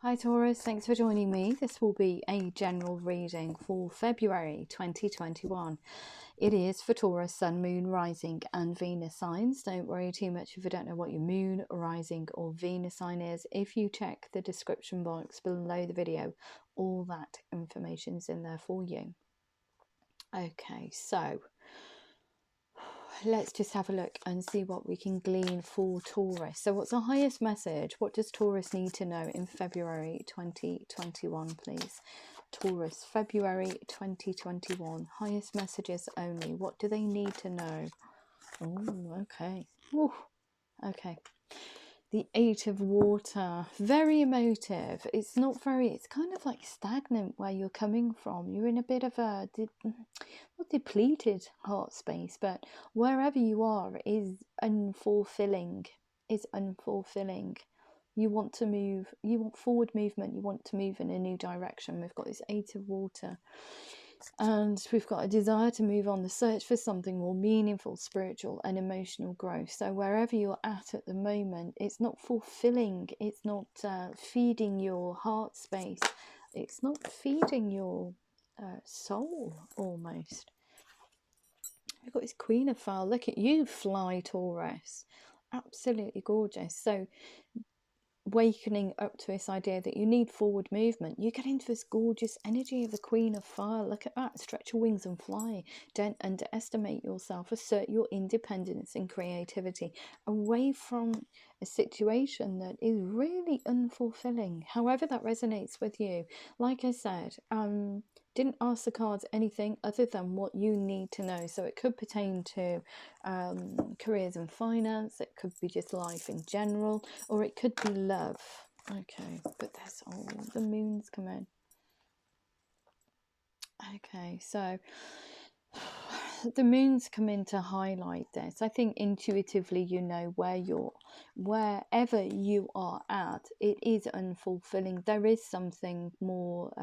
Hi Taurus, thanks for joining me. This will be a general reading for February 2021. It is for Taurus, Sun, Moon, Rising and Venus signs. Don't worry too much if you don't know what your Moon, Rising or Venus sign is. If you check the description box below the video, all that information is in there for you. Okay, so let's just have a look and see what we can glean for Taurus. So what's the highest message? What does Taurus need to know in February 2021, please? Taurus, February 2021. Highest messages only. What do they need to know? Oh, okay. Ooh, okay. The Eight of Water, very emotive. It's kind of like stagnant where you're coming from. You're in a bit of a not depleted heart space, but wherever you are is unfulfilling. You want to move, you want forward movement, you want to move in a new direction. We've got this Eight of Water. And we've got a desire to move on, the search for something more meaningful, spiritual and emotional growth. So wherever you're at the moment, it's not fulfilling, it's not feeding your heart space, it's not feeding your soul almost. We've got this Queen of Fire. Look at you fly, Taurus. Absolutely gorgeous. So wakening up to this idea that you need forward movement, you get into this gorgeous energy of the Queen of Fire. Look at that. Stretch your wings and fly. Don't underestimate yourself. Assert your independence and creativity away from a situation that is really unfulfilling, however that resonates with you. Like I said, didn't ask the cards anything other than what you need to know. So it could pertain to careers and finance, it could be just life in general, or it could be love. Okay, but that's all. The moon's come in. Okay, so the moon's come in to highlight this. I think intuitively you know wherever you are at, it is unfulfilling. There is something more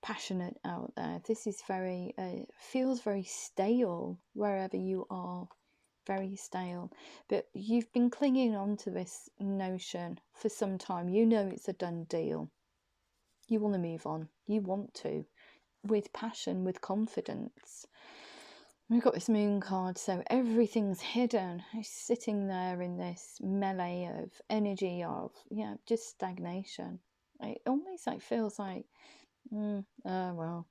passionate out there. This is very feels very stale wherever you are, very stale, but you've been clinging on to this notion for some time. You know it's a done deal. You want to move on, you want to, with passion, with confidence. We've got this moon card, so everything's hidden. It's sitting there in this melee of energy of just stagnation. It almost feels like well,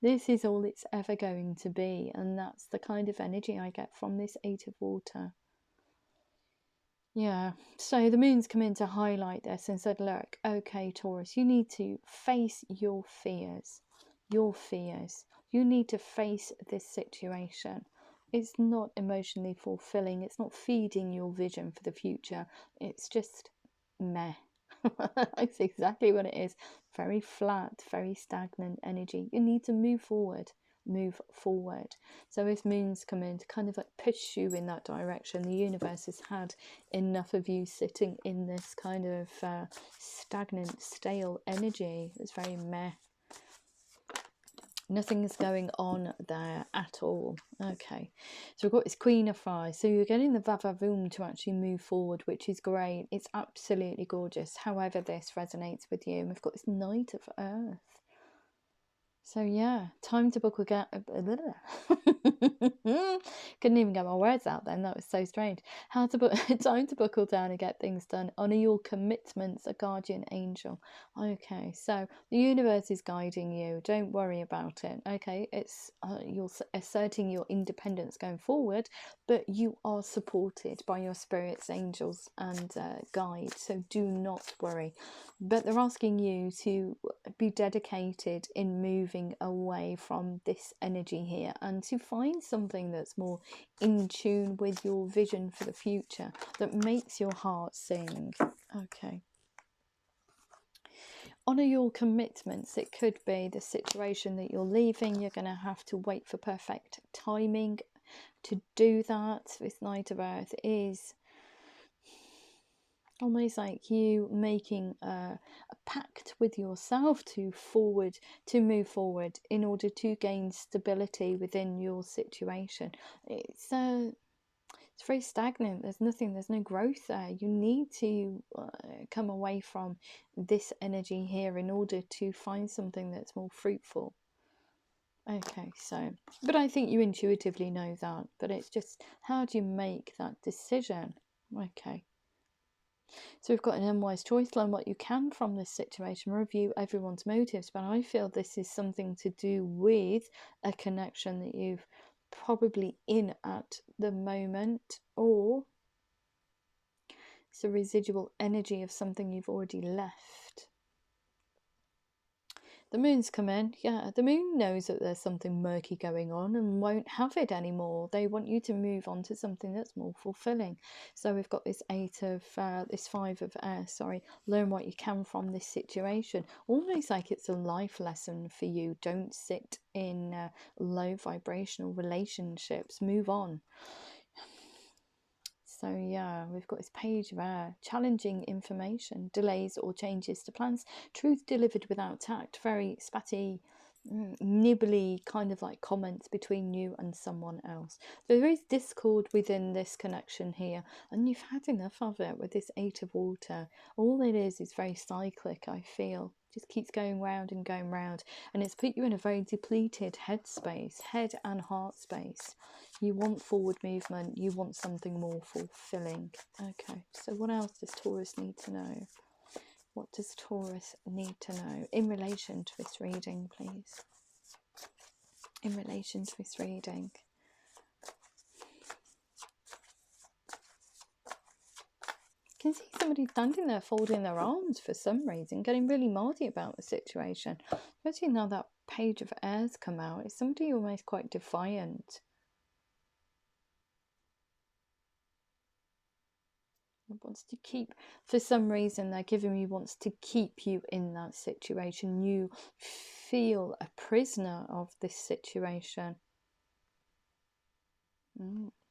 this is all it's ever going to be, and that's the kind of energy I get from this Eight of Water. Yeah, so the moon's come in to highlight this and said, look, okay, Taurus, you need to face your fears. You need to face this situation. It's not emotionally fulfilling. It's not feeding your vision for the future. It's just meh. That's exactly what it is. Very flat, very stagnant energy. You need to move forward. So if moons come in to kind of like push you in that direction, the universe has had enough of you sitting in this kind of stagnant, stale energy. It's very meh. Nothing's going on there at all. Okay, so we've got this Queen of Fire. So you're getting the va-va-voom to actually move forward, which is great. It's absolutely gorgeous. However this resonates with you. And we've got this Knight of Earth. So yeah, time to book again. Couldn't even get my words out then. That was so strange. Time to buckle down and get things done. Honor your commitments, a guardian angel. Okay, so the universe is guiding you. Don't worry about it. Okay, it's you're asserting your independence going forward, but you are supported by your spirits, angels, and guides. So do not worry. But they're asking you to be dedicated in moving away from this energy here and to find something that's more in tune with your vision for the future, that makes your heart sing. Okay. Honor your commitments. It could be the situation that you're leaving. You're going to have to wait for perfect timing to do that. This Knight of Earth is almost like you making a pact with yourself to move forward in order to gain stability within your situation. It's It's very stagnant. There's nothing, there's no growth there. You need to come away from this energy here in order to find something that's more fruitful. Okay, so, but I think you intuitively know that, but it's just, how do you make that decision? Okay. So we've got an unwise choice. Learn what you can from this situation. Review everyone's motives. But I feel this is something to do with a connection that you've probably in at the moment, or it's a residual energy of something you've already left. The moon's come in. Yeah, the moon knows that there's something murky going on and won't have it anymore. They want you to move on to something that's more fulfilling. So we've got this this 5 of air, sorry. Learn what you can from this situation. Almost like it's a life lesson for you. Don't sit in low vibrational relationships. Move on. So yeah, we've got this page of air. Challenging information, delays or changes to plans, truth delivered without tact, very spatty, nibbly kind of like comments between you and someone else. So there is discord within this connection here, and you've had enough of it with this 8 of water. All it is very cyclic, I feel. Just keeps going round and going round, and it's put you in a very depleted head space, head and heart space. You want forward movement, you want something more fulfilling. Okay, so what else does Taurus need to know? What does Taurus need to know in relation to this reading, please? In relation to this reading. I can see somebody standing there folding their arms for some reason, getting really moody about the situation. Especially now that page of air's come out. It's somebody almost quite defiant. Wants to keep, for some reason they're giving me, wants to keep you in that situation. You feel a prisoner of this situation.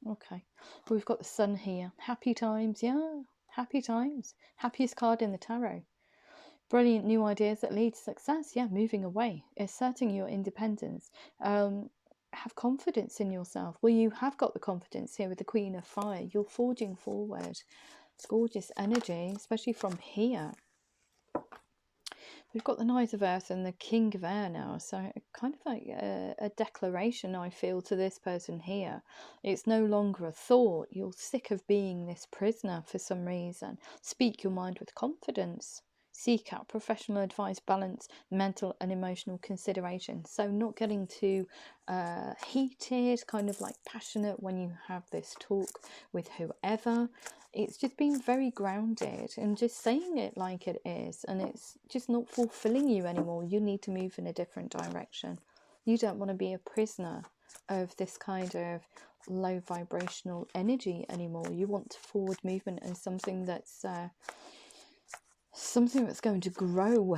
Okay, we've got the sun here. Happy times, yeah, happy times. Happiest card in the tarot. Brilliant new ideas that lead to success. Yeah, moving away, asserting your independence. Have confidence in yourself. Well, you have got the confidence here with the Queen of Fire. You're forging forward. Gorgeous energy, especially from here. We've got the Knight of Earth and the King of Air now, so kind of like a declaration, I feel, to this person here. It's no longer a thought. You're sick of being this prisoner for some reason. Speak your mind with confidence. Seek out professional advice, balance mental and emotional consideration. So not getting too heated, kind of like passionate when you have this talk with whoever. It's just being very grounded and just saying it like it is, and it's just not fulfilling you anymore. You need to move in a different direction. You don't want to be a prisoner of this kind of low vibrational energy anymore. You want forward movement and something that's going to grow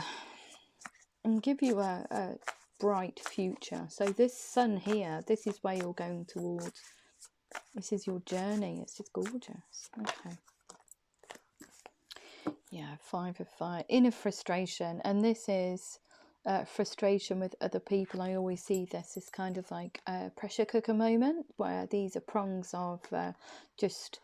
and give you a bright future. So this sun here, this is where you're going towards. This is your journey. It's just gorgeous. Okay. Yeah, 5 of Fire. Inner frustration. And this is frustration with other people. I always see this as kind of like a pressure cooker moment, where these are prongs of just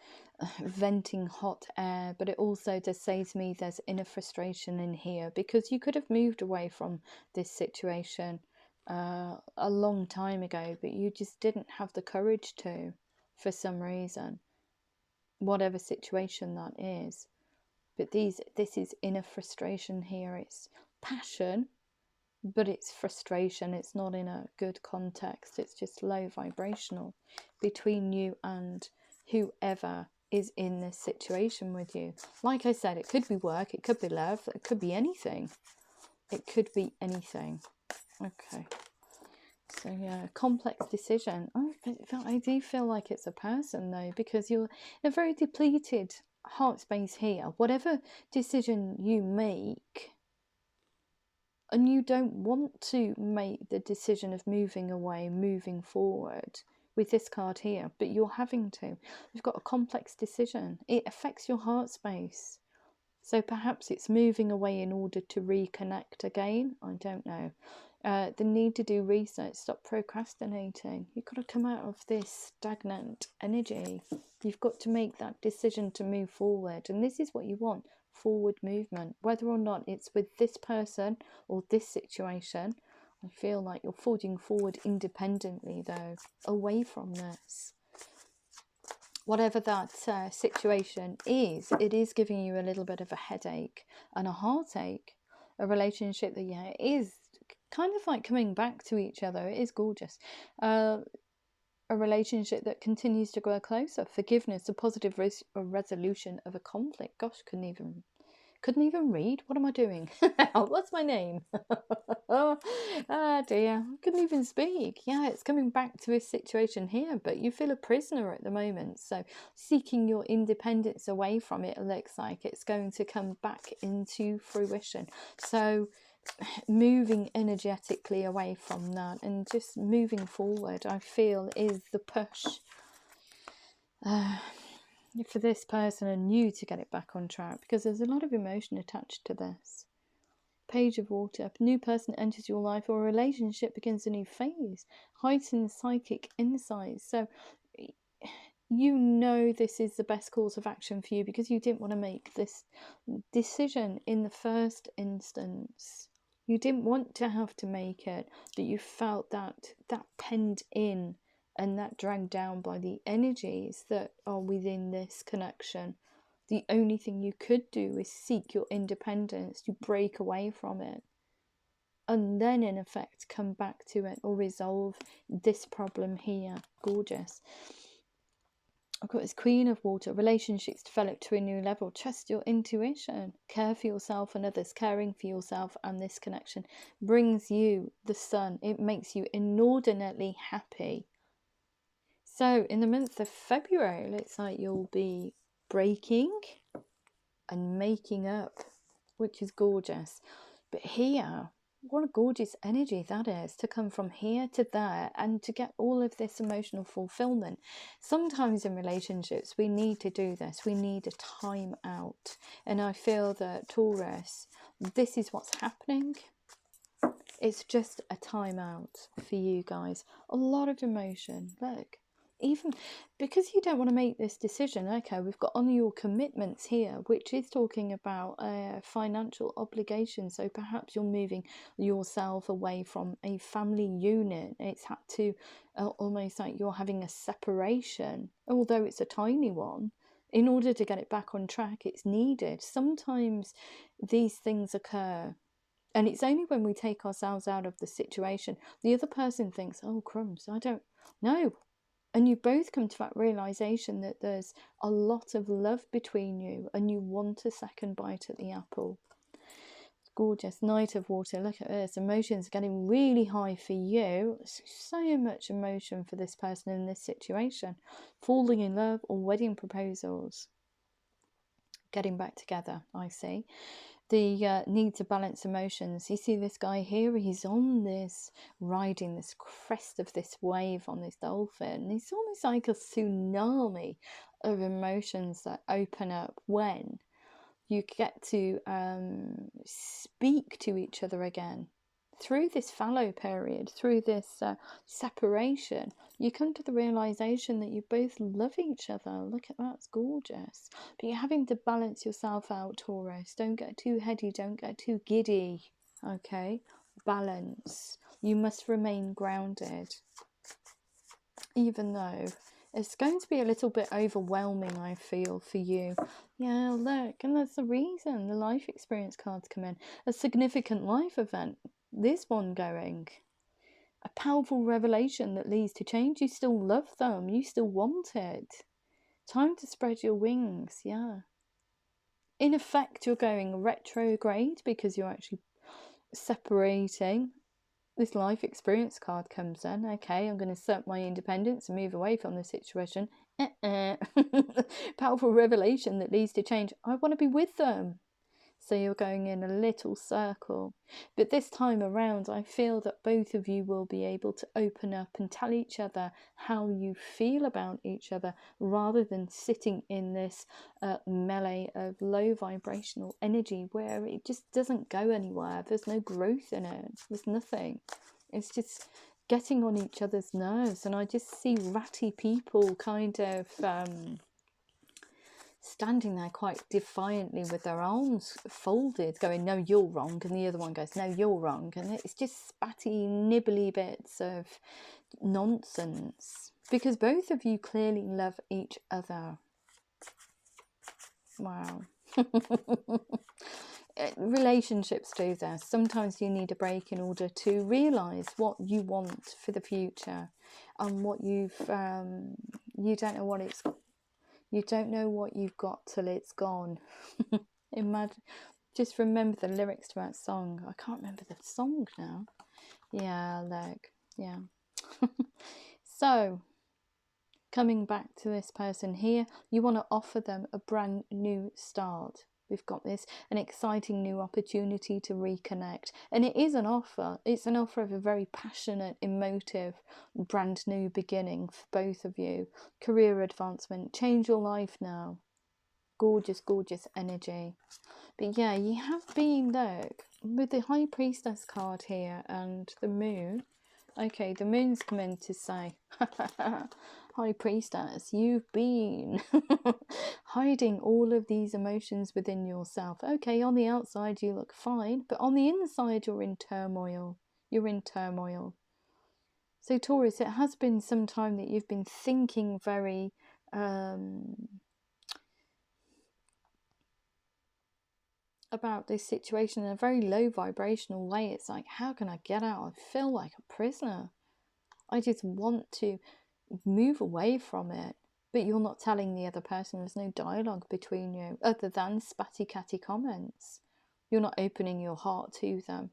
venting hot air. But it also does say to me there's inner frustration in here, because you could have moved away from this situation a long time ago, but you just didn't have the courage to, for some reason, whatever situation that is. But this is inner frustration here. It's passion, but it's frustration. It's not in a good context. It's just low vibrational between you and whoever is in this situation with you. Like I said, it could be work, it could be love, it could be anything. It could be anything. Okay. So yeah, complex decision. Oh, but I do feel like it's a person though, because you're in a very depleted heart space here. Whatever decision you make, and you don't want to make the decision of moving away, moving forward with this card here, but you're having to. You've got a complex decision. It affects your heart space. So perhaps it's moving away in order to reconnect again. I don't know. The need to do research, stop procrastinating. You've got to come out of this stagnant energy. You've got to make that decision to move forward. And this is what you want, forward movement. Whether or not it's with this person or this situation, I feel like you're forging forward independently, though, away from this. Whatever that situation is, it is giving you a little bit of a headache and a heartache. A relationship that, yeah, is kind of like coming back to each other. It is gorgeous. A relationship that continues to grow closer. Forgiveness, a positive resolution of a conflict. Gosh, couldn't even read. What am I doing? What's my name? Ah, dear, I couldn't even speak. Yeah, it's coming back to this situation here, but you feel a prisoner at the moment. So seeking your independence away from it looks like it's going to come back into fruition. So moving energetically away from that and just moving forward, I feel, is the push for this person and you to get it back on track, because there's a lot of emotion attached to this. Page of Water, a new person enters your life or a relationship begins a new phase. Heightened psychic insight. So you know this is the best course of action for you because you didn't want to make this decision in the first instance. You didn't want to have to make it, but you felt that penned in and that dragged down by the energies that are within this connection. The only thing you could do is seek your independence, to break away from it, and then in effect come back to it or resolve this problem here. Gorgeous. I've got this Queen of Water. Relationships develop to a new level. Trust your intuition. Care for yourself and others. Caring for yourself and this connection brings you the sun. It makes you inordinately happy. So in the month of February, it looks like you'll be breaking and making up, which is gorgeous. But here, what a gorgeous energy that is, to come from here to there and to get all of this emotional fulfillment. Sometimes in relationships we need to do this, we need a time out, and I feel that Taurus, this is what's happening. It's just a time out for you guys. A lot of emotion. Look, even because you don't want to make this decision, okay, we've got on your commitments here, which is talking about financial obligations. So perhaps you're moving yourself away from a family unit. It's had to almost like you're having a separation, although it's a tiny one. In order to get it back on track, it's needed. Sometimes these things occur, and it's only when we take ourselves out of the situation, the other person thinks, oh crumbs, I don't know. And you both come to that realization that there's a lot of love between you and you want a second bite at the apple. Gorgeous. Knight of Water. Look at this. Emotions are getting really high for you. So much emotion for this person in this situation. Falling in love or wedding proposals. Getting back together, I see. The need to balance emotions. You see this guy here, he's on this, riding this crest of this wave on this dolphin. It's almost like a tsunami of emotions that open up when you get to speak to each other again. Through this fallow period, through this separation, you come to the realization that you both love each other. Look at that, it's gorgeous. But you're having to balance yourself out, Taurus. Don't get too heady, don't get too giddy. Okay? Balance. You must remain grounded. Even though it's going to be a little bit overwhelming, I feel, for you. Yeah, look, and that's the reason the life experience cards come in. A significant life event. This one going, a powerful revelation that leads to change. You still love them, you still want it. Time to spread your wings. Yeah, in effect you're going retrograde because you're actually separating. This life experience card comes in. Okay, I'm going to assert my independence and move away from the situation. Powerful revelation that leads to change. I want to be with them. So you're going in a little circle. But this time around, I feel that both of you will be able to open up and tell each other how you feel about each other, rather than sitting in this melee of low vibrational energy where it just doesn't go anywhere. There's no growth in it. There's nothing. It's just getting on each other's nerves. And I just see ratty people kind of standing there quite defiantly with their arms folded, going, no, you're wrong, and the other one goes, no, you're wrong, and it's just spatty, nibbly bits of nonsense, because both of you clearly love each other. Wow. Relationships do this. Sometimes you need a break in order to realize what you want for the future, and what you don't know what it's. You don't know what you've got till it's gone. Imagine, just remember the lyrics to that song. I can't remember the song now. Yeah, look, yeah. So, coming back to this person here, you want to offer them a brand new start. We've got this, an exciting new opportunity to reconnect. And it is an offer. It's an offer of a very passionate, emotive, brand new beginning for both of you. Career advancement. Change your life now. Gorgeous, gorgeous energy. But yeah, you have been, look, with the High Priestess card here and the Moon. Okay, the Moon's come in to say, High Priestess, you've been hiding all of these emotions within yourself. Okay, on the outside you look fine, but on the inside you're in turmoil. You're in turmoil. So Taurus, it has been some time that you've been thinking very about this situation in a very low vibrational way. It's like, how can I get out? I feel like a prisoner. I just want to move away from it. But you're not telling the other person. There's no dialogue between you other than spatty catty comments. You're not opening your heart to them.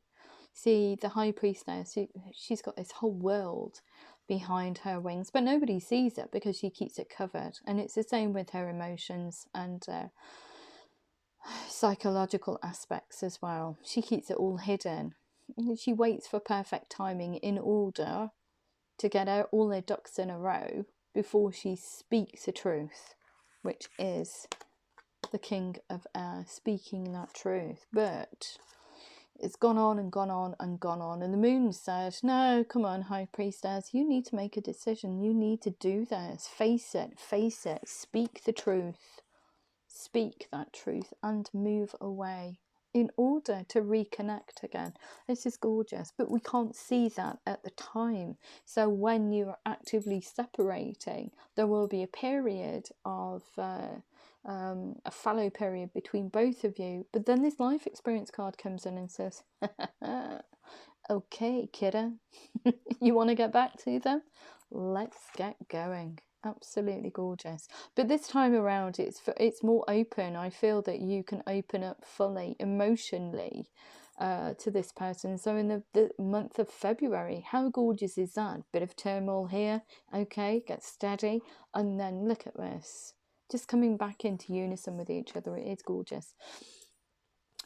See, the High Priestess, she's got this whole world behind her wings, but nobody sees it because she keeps it covered. And it's the same with her emotions and psychological aspects as well. She keeps it all hidden. She waits for perfect timing in order to get all her ducks in a row before she speaks the truth, which is the King of Air speaking that truth. But it's gone on and gone on and gone on, and the Moon said, no, come on, High Priestess, you need to make a decision. You need to do this. Face it, speak the truth. Speak that truth and move away in order to reconnect again. This is gorgeous, but we can't see that at the time. So when you are actively separating, there will be a period of a fallow period between both of you. But then this life experience card comes in and says, okay, kiddo, you want to get back to them? Let's get going. Absolutely gorgeous. But this time around it's more open. I feel that you can open up fully emotionally to this person. So in the month of February, how gorgeous is that? Bit of turmoil here. Okay, get steady, and then look at this, just coming back into unison with each other. It is gorgeous.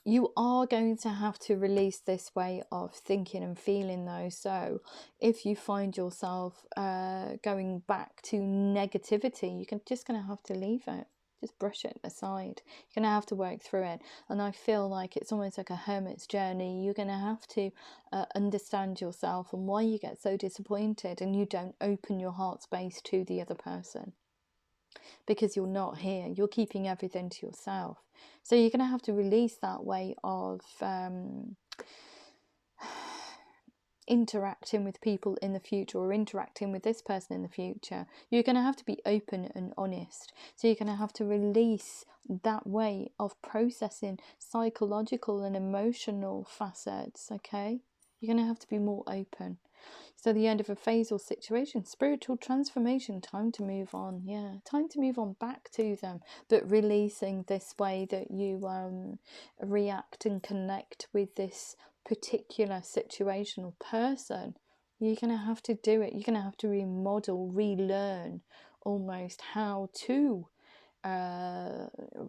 You are going to have to release this way of thinking and feeling though. So if you find yourself going back to negativity, you're just going to have to leave it. Just brush it aside. You're going to have to work through it. And I feel like it's almost like a hermit's journey. You're going to have to understand yourself and why you get so disappointed and you don't open your heart space to the other person. Because you're not here. You're keeping everything to yourself. So you're going to have to release that way of interacting with people in the future, or interacting with this person in the future. You're going to have to be open and honest. So you're going to have to release that way of processing psychological and emotional facets, okay? You're going to have to be more open. So the end of a phase or situation, spiritual transformation, time to move on. Yeah, time to move on back to them, but releasing this way that you react and connect with this particular situational person. You're going to have to do it. You're going to have to remodel, relearn almost how to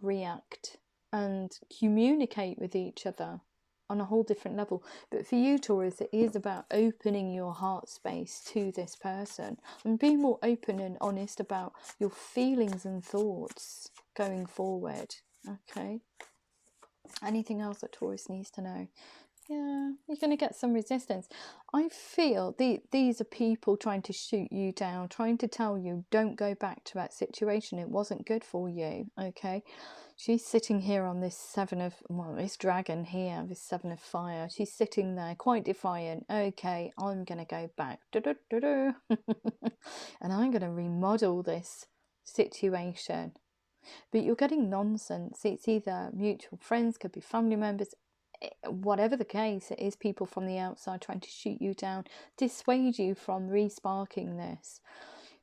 react and communicate with each other on a whole different level. But for you, Taurus, it is about opening your heart space to this person and being more open and honest about your feelings and thoughts going forward. Okay, anything else that Taurus needs to know? Yeah, you're going to get some resistance. I feel these are people trying to shoot you down, trying to tell you don't go back to that situation. It wasn't good for you. Okay, she's sitting here on this this dragon here, this 7 of fire. She's sitting there quite defiant. Okay, I'm going to go back. And I'm going to remodel this situation. But you're getting nonsense. It's either mutual friends, could be family members, whatever the case, it is people from the outside trying to shoot you down, dissuade you from re-sparking this.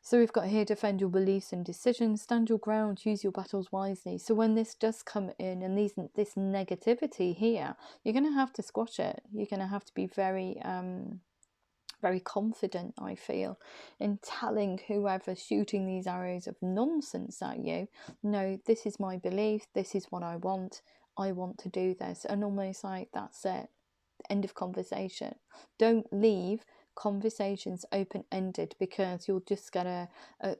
So we've got here, defend your beliefs and decisions, stand your ground, choose your battles wisely. So when this does come in and this negativity here, you're going to have to squash it. You're going to have to be very very confident, I feel, in telling whoever's shooting these arrows of nonsense at you, no, this is my belief, this is what I want to do this. And almost like, that's it, end of conversation. Don't leave conversations open-ended, because you'll just get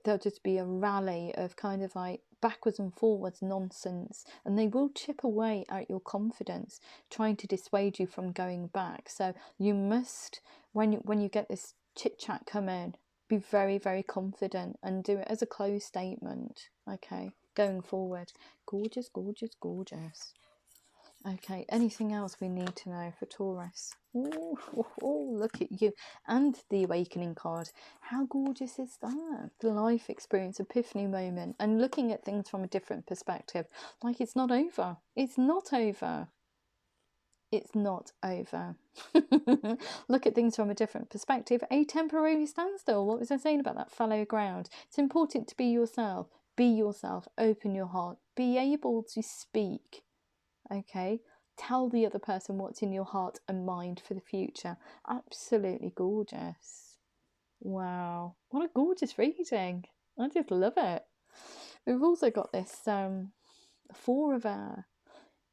there'll just be a rally of kind of like backwards and forwards nonsense, and they will chip away at your confidence, trying to dissuade you from going back. So you must, when you get this chit chat come in, be very, very confident and do it as a closed statement. Okay, going forward. Gorgeous, gorgeous, gorgeous. Okay, anything else we need to know for Taurus? Ooh, look at you. And the awakening card. How gorgeous is that? The life experience, epiphany moment, and looking at things from a different perspective. Like, it's not over. It's not over. It's not over. Look at things from a different perspective. A temporary standstill. What was I saying about that fallow ground? It's important to be yourself. Be yourself. Open your heart. Be able to speak. Okay, tell the other person what's in your heart and mind for the future. Absolutely gorgeous. Wow, what a gorgeous reading. I just love it. We've also got this 4 of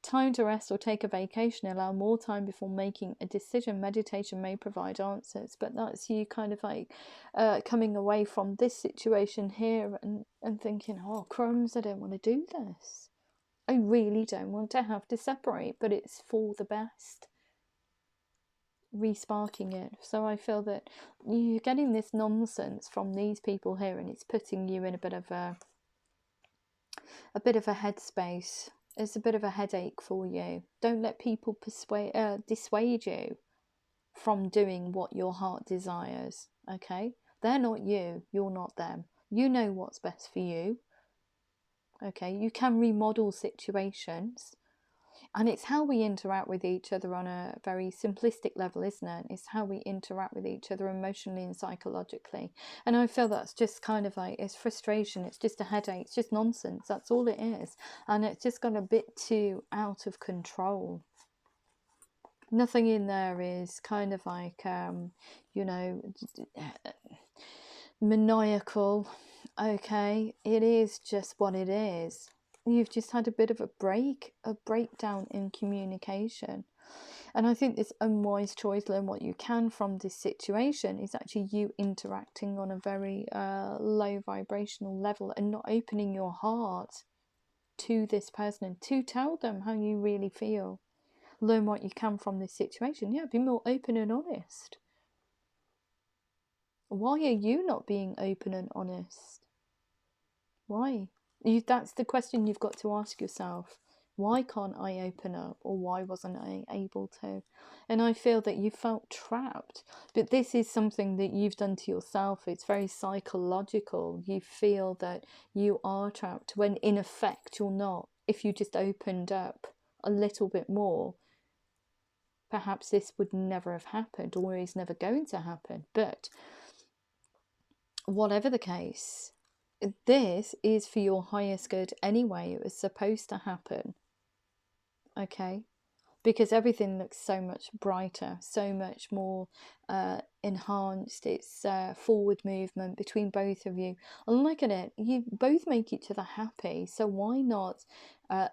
time to rest or take a vacation. Allow more time before making a decision. Meditation may provide answers, but that's you kind of like coming away from this situation here and thinking, oh crumbs, I don't want to do this. I really don't want to have to separate, but it's for the best. Resparking it. So I feel that you're getting this nonsense from these people here, and it's putting you in a bit of a headspace. It's a bit of a headache for you. Don't let people dissuade you from doing what your heart desires. Okay, they're not you. You're not them. You know what's best for you. Okay, you can remodel situations, and it's how we interact with each other on a very simplistic level, isn't it? It's how we interact with each other emotionally and psychologically. And I feel that's just kind of like, it's frustration, it's just a headache, it's just nonsense, that's all it is. And it's just got a bit too out of control. Nothing in there is kind of like, maniacal. Okay, it is just what it is. You've just had a bit of a breakdown in communication. And I think this unwise choice, learn what you can from this situation, is actually you interacting on a very low vibrational level and not opening your heart to this person and to tell them how you really feel. Learn what you can from this situation. Yeah, be more open and honest. Why are you not being open and honest? Why? That's the question you've got to ask yourself. Why can't I open up? Or why wasn't I able to? And I feel that you felt trapped. But this is something that you've done to yourself. It's very psychological. You feel that you are trapped when in effect you're not. If you just opened up a little bit more, perhaps this would never have happened, or is never going to happen. But whatever the case, this is for your highest good anyway. It was supposed to happen. Okay, because everything looks so much brighter, so much more enhanced. It's forward movement between both of you. And look at it, you both make each other happy, so why not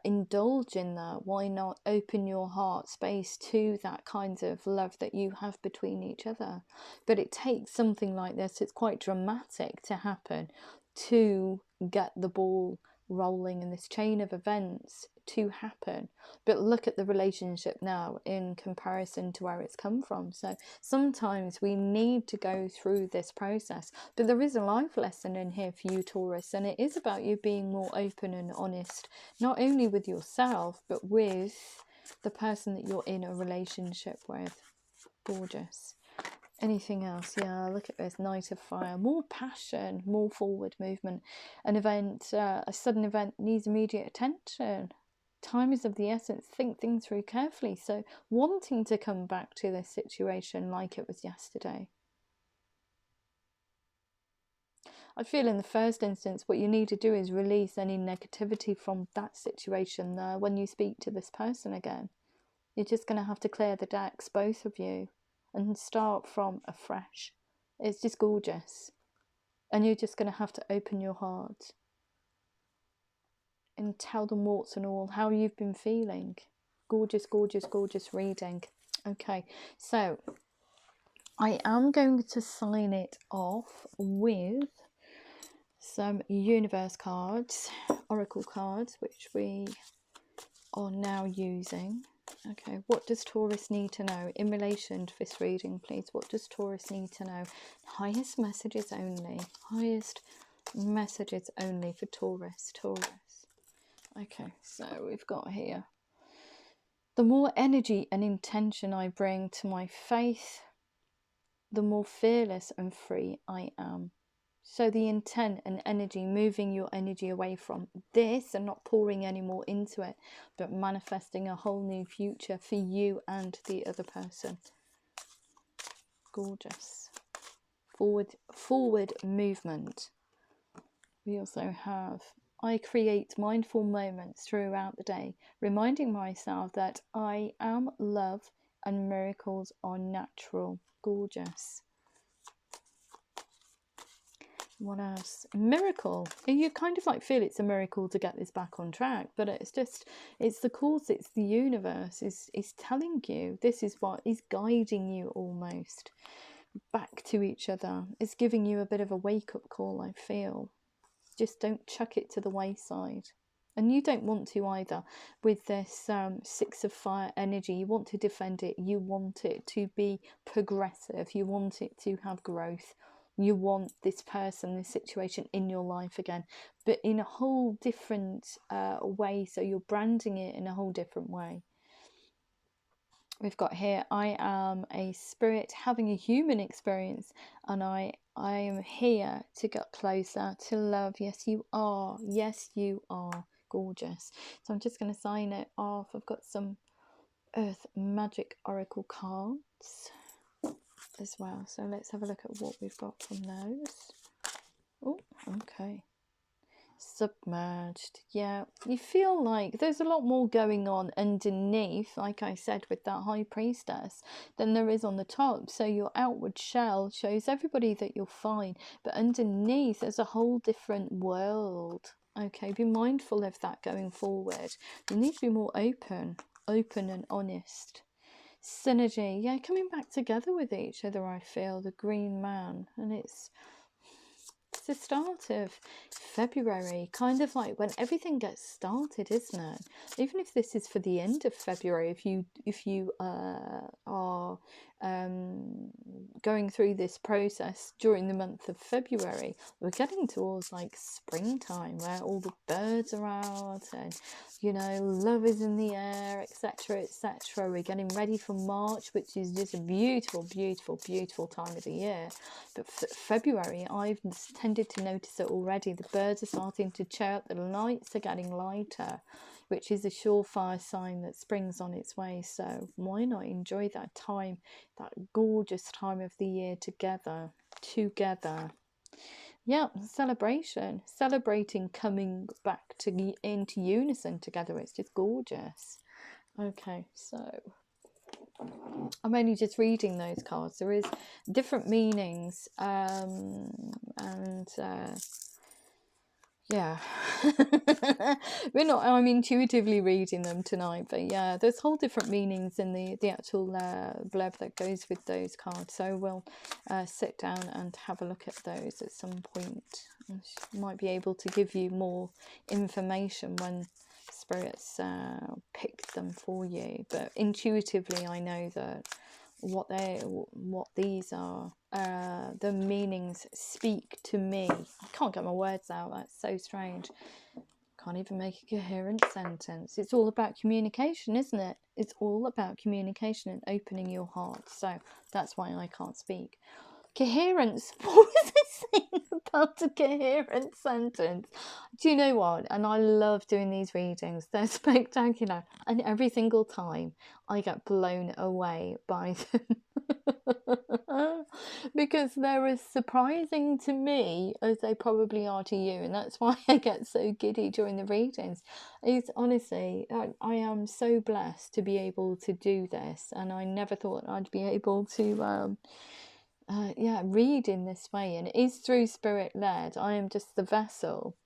indulge in that. Why not open your heart space to that kind of love that you have between each other? But it takes something like this, it's quite dramatic to happen, to get the ball rolling and this chain of events to happen. But look at the relationship now in comparison to where it's come from. So sometimes we need to go through this process, but there is a life lesson in here for you, Taurus, and it is about you being more open and honest, not only with yourself but with the person that you're in a relationship with. Gorgeous. Anything else? Yeah, look at this. Knight of Fire. More passion, more forward movement. An event, a sudden event needs immediate attention. Time is of the essence. Think things through carefully. So wanting to come back to this situation like it was yesterday. I feel in the first instance what you need to do is release any negativity from that situation there when you speak to this person again. You're just going to have to clear the decks, both of you, and start from afresh. It's just gorgeous. And you're just going to have to open your heart and tell them warts and all how you've been feeling. Gorgeous, gorgeous, gorgeous reading. Okay, so I am going to sign it off with some universe cards, oracle cards, which we are now using. Okay, what does Taurus need to know in relation to this reading, please? What does Taurus need to know? Highest messages only. Highest messages only for Taurus. Okay, so we've got here, the more energy and intention I bring to my faith, the more fearless and free I am. So the intent and energy, moving your energy away from this and not pouring any more into it, but manifesting a whole new future for you and the other person. Gorgeous. Forward movement. We also have, I create mindful moments throughout the day, reminding myself that I am love and miracles are natural. Gorgeous. What else? Miracle. You kind of like feel it's a miracle to get this back on track, but it's the course, it's the universe is telling you this is what is guiding you almost back to each other. It's giving you a bit of a wake-up call, I feel. Just don't chuck it to the wayside. And you don't want to either with this 6 of Fire energy. You want to defend it. You want it to be progressive. You want it to have growth. You want this person, this situation in your life again, but in a whole different way. So you're branding it in a whole different way. We've got here, I am a spirit having a human experience, and I am here to get closer to love. Yes, you are. Yes, you are. Gorgeous. So I'm just going to sign it off. I've got some Earth Magic Oracle cards as well. So let's have a look at what we've got from those. Oh, okay. Submerged. Yeah, you feel like there's a lot more going on underneath, like I said, with that High Priestess than there is on the top. So your outward shell shows everybody that you're fine, but underneath there's a whole different world. Okay, be mindful of that going forward. You need to be more open and honest. Synergy, yeah, coming back together with each other, I feel, the Green Man, and it's the start of February, kind of like when everything gets started, isn't it? Even if this is for the end of February, if you are going through this process during the month of February, we're getting towards like springtime where all the birds are out and, you know, love is in the air, etc, etc. We're getting ready for March, which is just a beautiful, beautiful, beautiful time of the year. But February, I've tended to notice it already. The birds are starting to chirp, the lights are getting lighter, which is a surefire sign that spring's on its way. So why not enjoy that time, that gorgeous time of the year together. Yeah, celebration, celebrating coming back to into unison together. It's just gorgeous. Okay, so I'm only just reading those cards. There is different meanings, and yeah. I'm intuitively reading them tonight, but yeah, there's whole different meanings in the actual blurb that goes with those cards, so we'll sit down and have a look at those at some point. I might be able to give you more information when spirits pick them for you, but intuitively I know that what these are, the meanings speak to me. I can't get my words out, that's so strange. Can't even make a coherent sentence. It's all about communication, isn't it? It's all about communication and opening your heart, so that's why I can't speak. Coherence. What was I saying about a coherent sentence? Do you know what? And I love doing these readings. They're spectacular. And every single time I get blown away by them. Because they're as surprising to me as they probably are to you. And that's why I get so giddy during the readings. It's honestly, I am so blessed to be able to do this. And I never thought I'd be able to read in this way, and it is through spirit led. I am just the vessel.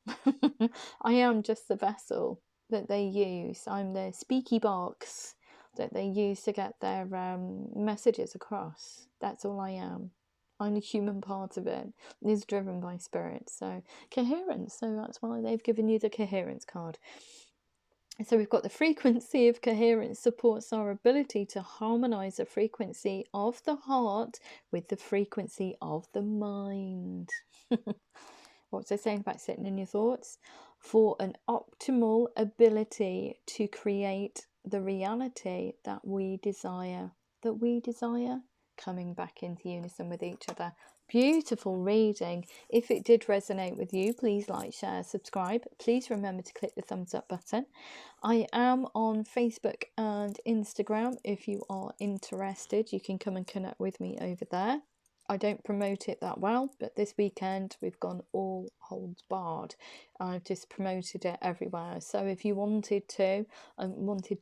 I am just the vessel that they use. I'm the speaky box that they use to get their messages across. That's all I am. I'm the human part of it. It is driven by spirit. So coherence, so that's why they've given you the coherence card. So we've got the frequency of coherence supports our ability to harmonize the frequency of the heart with the frequency of the mind. What's it saying about sitting in your thoughts? For an optimal ability to create the reality that we desire, coming back into unison with each other. Beautiful reading. If it did resonate with you, please like, share, subscribe. Please remember to click the thumbs up button. I am on Facebook and Instagram. If you are interested, you can come and connect with me over there. I don't promote it that well, but this weekend we've gone all holds barred. I've just promoted it everywhere. So if you wanted to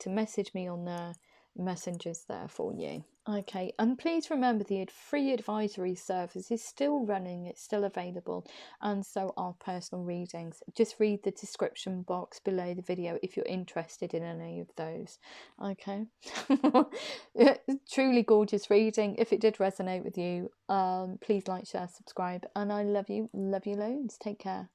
message me on there, messengers there for you. Okay, and please remember the free advisory service is still running, it's still available, and so are personal readings. Just read the description box below the video if you're interested in any of those. Okay. Truly gorgeous reading. If it did resonate with you, please like, share, subscribe, and I love you loads. Take care.